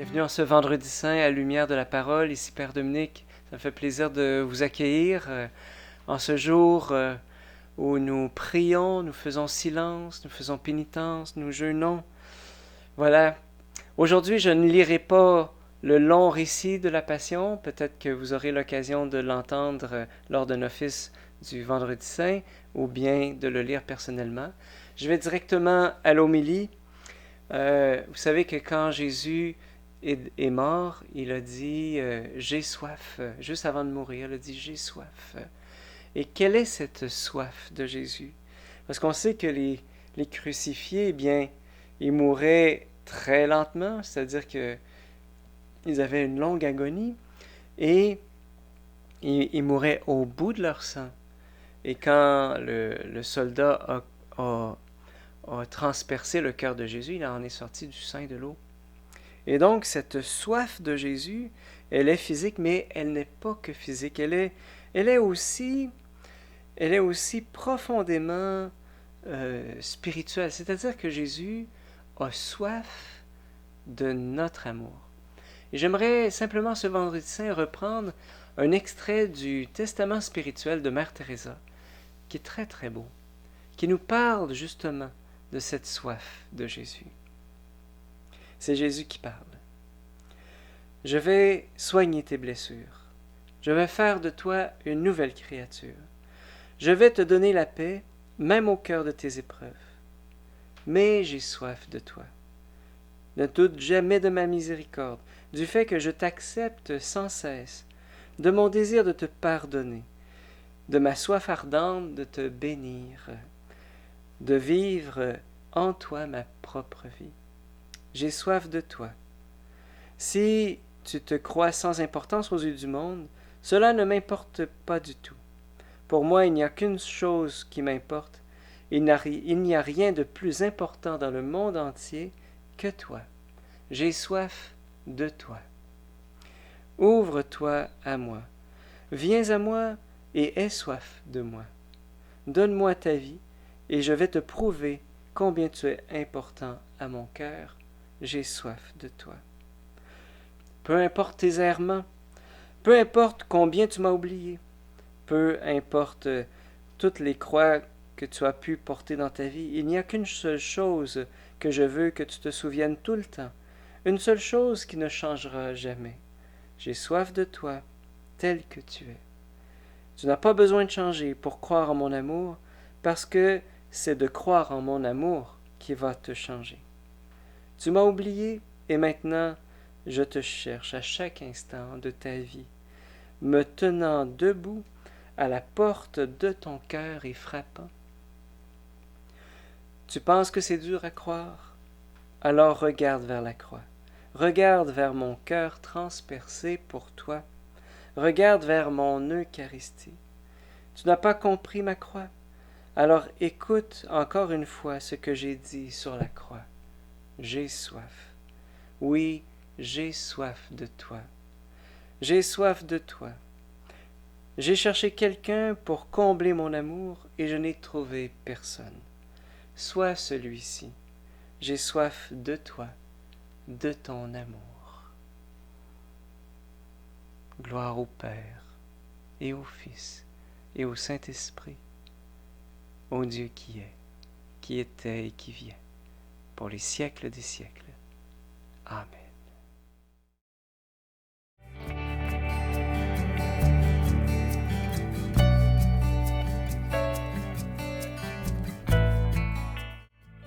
Bienvenue en ce vendredi saint à la lumière de la parole. Ici Père Dominique, ça me fait plaisir de vous accueillir en ce jour où nous prions, nous faisons silence, nous faisons pénitence, nous jeûnons. Voilà. Aujourd'hui, je ne lirai pas le long récit de la Passion. Peut-être que vous aurez l'occasion de l'entendre lors d'un office du vendredi saint ou bien de le lire personnellement. Je vais directement à l'homélie. Vous savez que quand Jésus est mort, il a dit j'ai soif. Juste avant de mourir, il a dit j'ai soif. Et quelle est cette soif de Jésus? Parce qu'on sait que les crucifiés, eh bien, ils mouraient très lentement, c'est-à-dire que ils avaient une longue agonie et ils mouraient au bout de leur sang. Et quand le soldat a transpercé le cœur de Jésus, il en est sorti du sang et de l'eau. Et donc, cette soif de Jésus, elle est physique, mais elle n'est pas que physique. Elle est aussi profondément spirituelle. C'est-à-dire que Jésus a soif de notre amour. Et j'aimerais simplement ce vendredi saint reprendre un extrait du Testament spirituel de Mère Teresa, qui est très très beau, qui nous parle justement de cette soif de Jésus. C'est Jésus qui parle. Je vais soigner tes blessures. Je vais faire de toi une nouvelle créature. Je vais te donner la paix, même au cœur de tes épreuves. Mais j'ai soif de toi. Ne doute jamais de ma miséricorde, du fait que je t'accepte sans cesse, de mon désir de te pardonner, de ma soif ardente de te bénir, de vivre en toi ma propre vie. J'ai soif de toi. Si tu te crois sans importance aux yeux du monde, cela ne m'importe pas du tout. Pour moi, il n'y a qu'une chose qui m'importe. Il n'y a rien de plus important dans le monde entier que toi. J'ai soif de toi. Ouvre-toi à moi. Viens à moi et aie soif de moi. Donne-moi ta vie et je vais te prouver combien tu es important à mon cœur. J'ai soif de toi. Peu importe tes errements, peu importe combien tu m'as oublié, peu importe toutes les croix que tu as pu porter dans ta vie, il n'y a qu'une seule chose que je veux que tu te souviennes tout le temps, une seule chose qui ne changera jamais. J'ai soif de toi, tel que tu es. Tu n'as pas besoin de changer pour croire en mon amour, parce que c'est de croire en mon amour qui va te changer. Tu m'as oublié et maintenant je te cherche à chaque instant de ta vie, me tenant debout à la porte de ton cœur et frappant. Tu penses que c'est dur à croire? Alors regarde vers la croix. Regarde vers mon cœur transpercé pour toi. Regarde vers mon Eucharistie. Tu n'as pas compris ma croix? Alors écoute encore une fois ce que j'ai dit sur la croix. J'ai soif. Oui, j'ai soif de toi. J'ai soif de toi. J'ai cherché quelqu'un pour combler mon amour et je n'ai trouvé personne. Sois celui-ci. J'ai soif de toi, de ton amour. Gloire au Père et au Fils et au Saint-Esprit, au Dieu qui était et qui vient, pour les siècles des siècles. Amen.